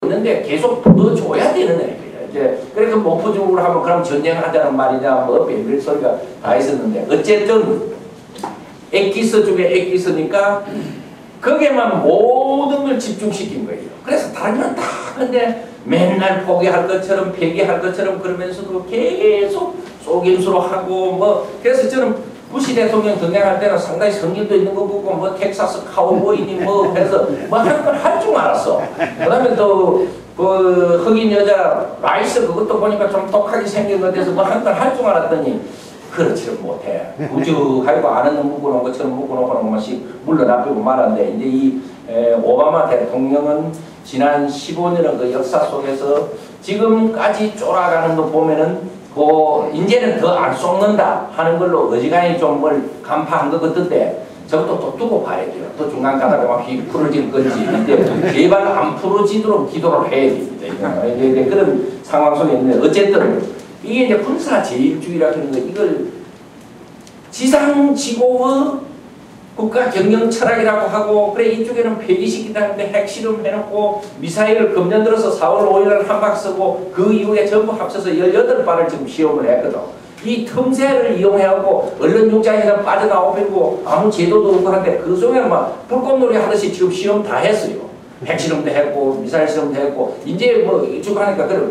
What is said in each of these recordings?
있는데 계속 더 줘야 되는 애예요. 이제 그래서 목표적으로 하면 그럼 전쟁하자는 말이냐 뭐 별별 소리가 다 있었는데 어쨌든 엑기스 중에 엑기스니까 거기에만 모든 걸 집중시킨 거예요. 그래서 다른 건 다 근데 맨날 포기할 것처럼 폐기할 것처럼 그러면서도 계속 속임수로 하고 뭐 그래서 저는 부시 대통령 등장할 때는 상당히 성질도 있는 거 보고 뭐 텍사스 카우보이니 뭐 그래서 뭐 할 건 할 줄 알았어. 그다음에 또 그 흑인 여자 라이스 그것도 보니까 좀 독하게 생긴 것 같아서 뭐 한 건 할 줄 알았더니 그렇지를 못해. 우주하고 아는 놈 묶어놓은 것처럼 묶어놓고 것이 물러나쁘고 말았는데 이제 이 오바마 대통령은 지난 15년의 그 역사 속에서 지금까지 쫄아가는 거 보면은 이제는 더 안 쏟는다 하는 걸로 어지간히 좀 뭘 간파한 것 같던데 저것도 또 두고 봐야 돼요. 또 중간 가다가 막 풀어질 건지 이제 제발 안 풀어지도록 기도를 해야 됩니다. 이제 그런 상황 속에 있는데 어쨌든 이게 이제 군사 제일주의라는 거 이걸 지상지고의 국가 경영 철학이라고 하고 그래 이쪽에는 폐기시키다는데 핵실험 해놓고 미사일을 금년 들어서 4월 5일날 한 박 쓰고 그 이후에 전부 합쳐서 18발을 지금 시험을 했거든. 이 틈새를 이용해갖고 언론 육장에서 빠져나오고 아무 제도도 없고 한데 그 속에 막 불꽃놀이 하듯이 지금 시험 다 했어요. 핵실험도 했고 미사일 실험도 했고 이제 뭐 이쪽 하니까 그래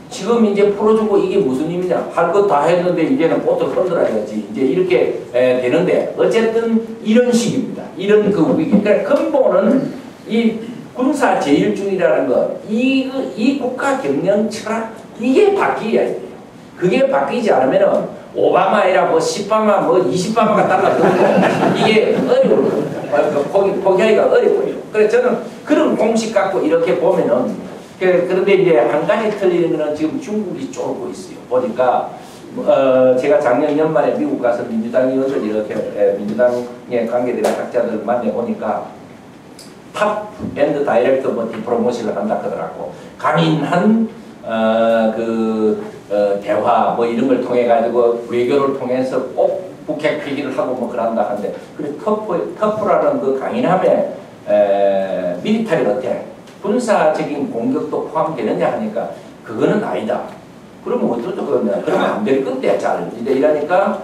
지금 이제 풀어주고 이게 무슨 의미냐 할 것 다 했는데 이제는 꽃을 흔들어야지 이제 이렇게 되는데 어쨌든 이런 식입니다. 이런 그 위기. 그러니까 근본은 이 군사 제일주의라는 것 이 국가 경영 철학 이게 바뀌어야 돼요. 그게 바뀌지 않으면은 오바마이라 뭐 10바마 뭐 20바마가 달라붙고 이게 어려워요. 포기하기가 어려워요. 그래서 저는 그런 공식 갖고 이렇게 보면은 그런데 이제 한 가지 틀리는 거는 지금 중국이 쫄고 있어요. 보니까 제가 작년 연말에 미국 가서 민주당 의원들 이렇게 민주당에 관계되는 학자들 만나보니까 탑 앤드 다이렉트 뭐 디프로모시를 한다 하더라고. 강인한 대화 뭐 이런 걸 통해 가지고 외교를 통해서 꼭 북핵 폐기를 하고 뭐 그런다 하는데 그래 터프라는 그 강인함에 밀리터리 어택 군사적인 공격도 포함되느냐 하니까 그거는 아니다. 그러면 어쩌죠 그러면 안 될 건데 잘 이러니까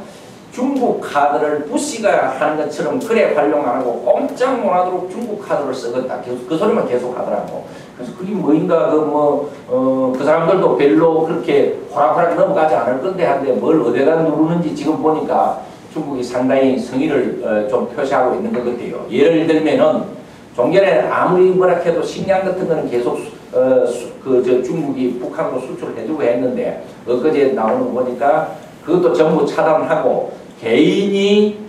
중국 카드를 부시가 하는 것처럼 그래 활용 안 하고 꼼짝 못하도록 중국 카드를 쓰겠다. 그 소리만 계속 하더라고. 그래서 그게 뭐인가 그 사람들도 별로 그렇게 호락호락 넘어가지 않을 건데 한데 뭘 어디다 누르는지 지금 보니까 중국이 상당히 성의를 좀 표시하고 있는 것 같아요. 예를 들면은 종전에 아무리 뭐라 해도 식량 같은 거는 계속 중국이 북한으로 수출해주고 했는데 엊그제 나오는 거 보니까 그것도 전부 차단하고 개인이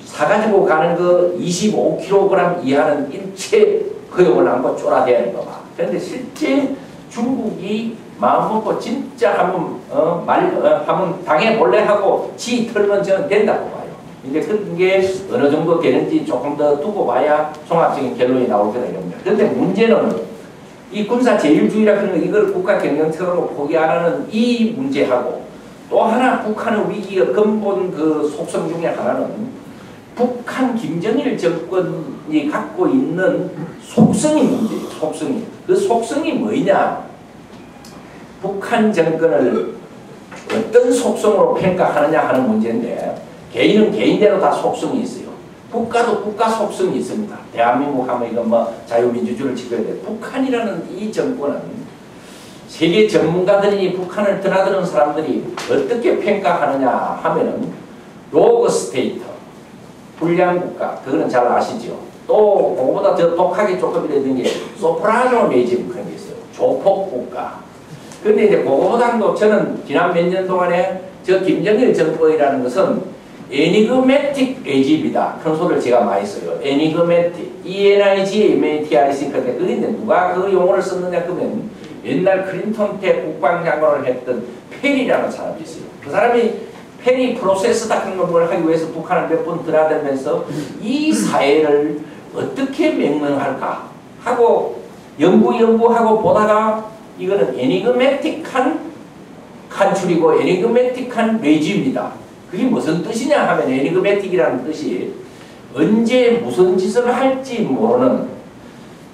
사가지고 가는 거 25kg 이하는 일체 허용을 안고 쫄아대는 거 봐. 그런데 실제 중국이 마음먹고 진짜 한번 당해볼래 하고 지 털면 저는 된다고 봐요. 이제 그런 게 어느 정도 되는지 조금 더 두고 봐야 종합적인 결론이 나올 거다 이럽니다. 그런데 문제는 이 군사 제일주의라는 거 이걸 국가 경영처럼 포기 안 하는 이 문제하고 또 하나 북한의 위기의 근본 그 속성 중에 하나는 북한 김정일 정권이 갖고 있는 속성이 문제예요. 속성이. 그 속성이 뭐냐? 북한 정권을 어떤 속성으로 평가하느냐 하는 문제인데 개인은 개인대로 다 속성이 있어요. 국가도 국가 속성이 있습니다. 대한민국 하면 이건 뭐 자유민주주의를 지켜야 돼. 북한이라는 이 정권은 세계 전문가들이 북한을 드나드는 사람들이 어떻게 평가하느냐 하면은 로그 스테이트, 불량 국가, 그거는 잘 아시죠? 또 그거보다 더 독하게 조금 이런 게 소프라노 레짐 그런 게 있어요. 조폭 국가. 근데 이제 그거보다도 저는 지난 몇 년 동안에 저 김정일 정권이라는 것은 애니그매틱 레짐이다. 그런 소리를 제가 많이 써요. 애니그매틱, ENIGMATIC 근데 그게 누가 그 용어를 썼느냐 그러면 옛날 클린턴 때 국방장관을 했던 페리라는 사람이 있어요. 그 사람이 페리 프로세스 같은 걸 하기 위해서 북한을 몇 번 드나들면서 이 사회를 어떻게 명명할까 하고 연구하고 보다가 이거는 애니그매틱한 칸출이고 애니그매틱한 레지입니다. 그게 무슨 뜻이냐 하면 애니그매틱이라는 뜻이 언제 무슨 짓을 할지 모르는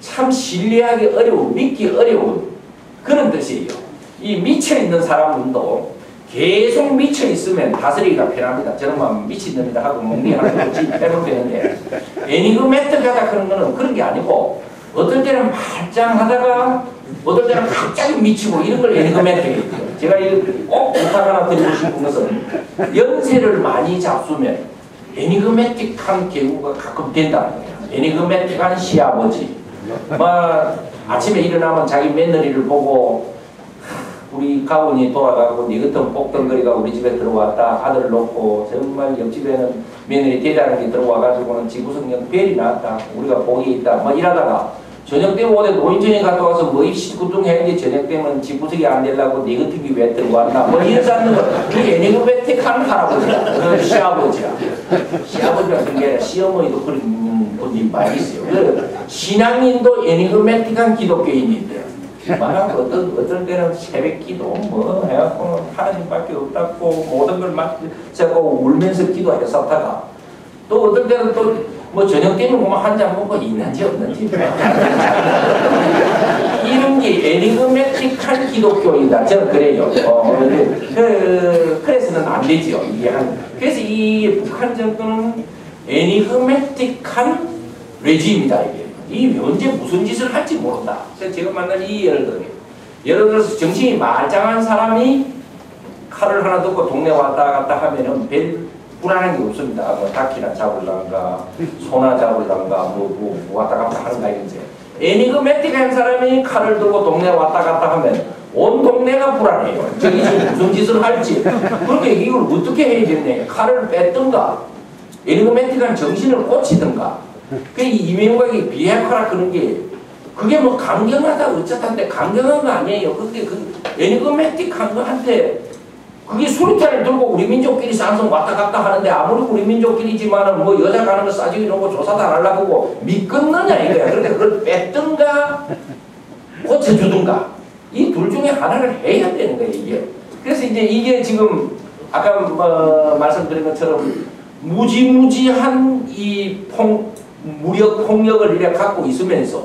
참 신뢰하기 어려운 믿기 어려운 뜻이에요. 이 미쳐있는 사람도 계속 미쳐있으면 다스리기가 편합니다. 저는 막 미친놈이다 하고 몽리하고 지 빼면 되는데, 애니그매틱하다 그런 거는 그런 게 아니고, 어떨 때는 말짱하다가 어떨 때는 갑자기 미치고 이런 걸 애니그매틱이에요. 제가 꼭 부탁 하나 드리고 싶은 것은, 연세를 많이 잡수면 애니그매틱한 경우가 가끔 된다는 거예요. 애니그매틱한 시아버지. 아침에 일어나면 자기 며느리를 보고, 우리 가훈이 돌아가고 니 같은 복덩거리가 우리 집에 들어왔다. 아들 놓고 정말 옆집에는 며느리 대단한 게 들어와가지고는 지구성령 별이 났다. 우리가 복이 있다. 이러다가 저녁 때문에 오대 노인전에 갔다 와서 이 시구둥 했는데 저녁 때문에 지구석이 안 되려고 니 같은 게 왜 들어왔나. 이런 쌓는 거. 그게 애니그매틱한 할아버지야. 그 시아버지야. 시아버지가 그런 게 아니라 시어머니도 그런 분이 많이 있어요. 신앙인도 애니그매틱한 기독교인인데. 어떤 때는 새벽 기도 해갖고 하나님밖에 없다고 모든 걸 제고 울면서 기도했었다가 또 어떤 때는 또 저녁 때면 한 잔 먹고 있는지 없는지 이런 게 애니그매틱한 기독교이다. 저는 그래요. 그래서는 안 되죠. 그래서 이 북한 정권은 애니그매틱한 레지입니다. 이 언제 무슨 짓을 할지 모른다. 그래서 제가 만난 이 예를 들어서 정신이 말짱한 사람이 칼을 하나 듣고 동네 왔다 갔다 하면은 별 불안한 게 없습니다. 닭이나 잡을란가, 소나 잡을란가, 왔다 갔다 하는가 이제. 애니그매틱한 사람이 칼을 들고 동네 왔다 갔다 하면 온 동네가 불안해요. 저기 지금 무슨 짓을 할지. 그러니까 이걸 어떻게 해야 되냐. 칼을 뺐든가, 애니그매틱한 정신을 고치든가. 이명박이 비핵화라 그런 게 그게 강경하다 어쩌다인데 강경한 거 아니에요. 근데 애니그매틱한 거한테 그게 수류탄을 들고 우리 민족끼리 쌍성 왔다 갔다 하는데 아무리 우리 민족끼리지만은 여자 가는 거 싸지고 이런 거 조사도 안 하려고 하고 믿겠느냐 이거야. 그런데 그걸 뺐든가 고쳐주든가 이 둘 중에 하나를 해야 되는 거예요 이게. 그래서 이게 지금 아까 말씀드린 것처럼 무지무지한 무력 폭력을 이렇게 갖고 있으면서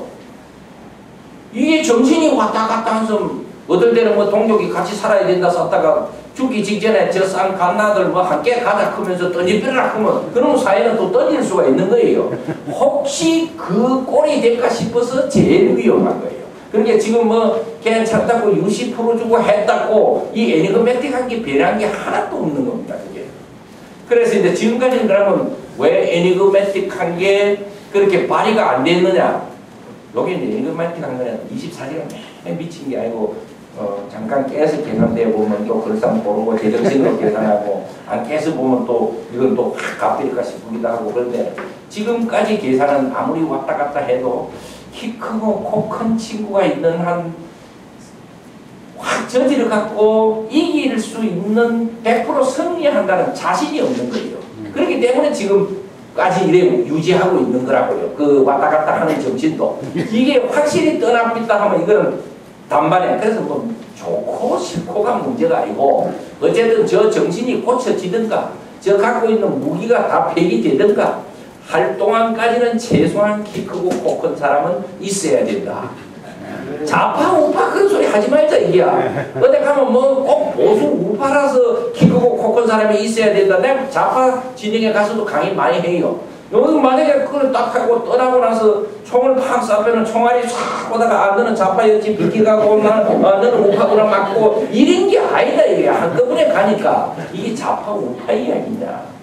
이게 정신이 왔다 갔다 해서 어떨 때는 동족이 같이 살아야 된다 썼다가 죽기 직전에 저 쌍 갓나들 함께 가자 하면서 던지빼라 하면 그런 사회는 또 던질 수가 있는 거예요. 혹시 그 꼴이 될까 싶어서 제일 위험한 거예요. 그러니까 지금 괜찮다고 60% 주고 했다고 이 애니그매틱한 게 변한 게 하나도 없는 겁니다. 그게. 그래서 이제 지금까지는 그러면 왜 애니그매틱한 게 그렇게 발휘가 안 됐느냐? 여기 애니그매틱한 거는 24시간 미친 게 아니고 잠깐 깨서 계산돼 보면 또 그럴싸 모르고 제정신으로 계산하고 안 깨서 보면 또 이건 또 값일까 싶기도 하고 그런데 지금까지 계산은 아무리 왔다 갔다 해도 키 크고 코 큰 친구가 있는 한 확 저지를 갖고 이길 수 있는 100% 승리한다는 자신이 없는 거예요. 그렇기 때문에 지금까지 이래 유지하고 있는 거라고요. 그 왔다 갔다 하는 정신도. 이게 확실히 떠납니다 하면 이거는 단반에. 그래서 좋고 싫고가 문제가 아니고 어쨌든 저 정신이 고쳐지든가 저 갖고 있는 무기가 다 폐기되든가 할 동안까지는 최소한 키 크고 코 큰 사람은 있어야 된다. 좌파 우파 그런 소리 하지 말자 이게야. 어디 가면 꼭 보수 우파라서 키 크고 코 큰 사람이 있어야 된다. 내가 좌파 진영에 가서도 강의 많이 해요. 여기 만약에 그걸 딱 하고 떠나고 나서 총을 팍 쏴면 총알이 싹 오다가 너는 좌파였지 비키가고 너는 우파구나 맞고 이런 게 아니다 이게. 한꺼번에 가니까 이게 좌파 우파 이야기냐.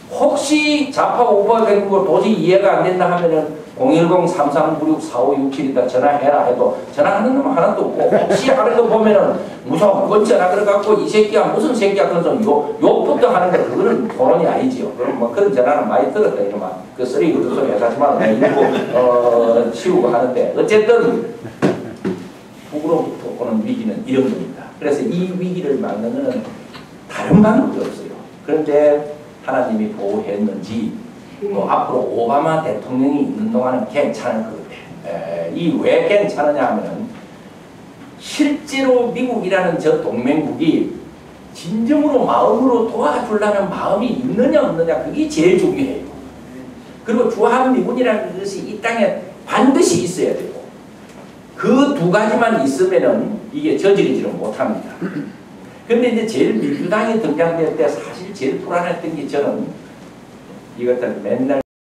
혹시 좌파 우파가 되는 거 도저히 이해가 안 된다 하면은 010-3396-4567이다 전화해라 해도 전화하는 놈은 하나도 없고 혹시 하는 거 보면은 무조건 전화 그래갖고 이 새끼야 무슨 새끼야 그런 소리 욕부터 하는 거 그거는 토론이 아니지요. 그럼 그런 전화는 많이 들었다 이놈아. 그 쓰레기 그 소리 하지만 일부 치우고 하는데 어쨌든 북으로부터 오는 위기는 이런 겁니다. 그래서 이 위기를 막는 것은 다른 방법이 없어요. 그런데 하나님이 보호했는지 또 앞으로 오바마 대통령이 있는 동안은 괜찮을 것 같아요. 이 왜 괜찮으냐 하면 실제로 미국이라는 저 동맹국이 진정으로 마음으로 도와주려는 마음이 있느냐 없느냐 그게 제일 중요해요. 그리고 주한미군이라는 것이 이 땅에 반드시 있어야 되고 그 두 가지만 있으면은 이게 저지르지를 못합니다. 근데 이제 제일 민주당이 등장될 때 사실 제일 불안했던 게 저는 이것들 맨날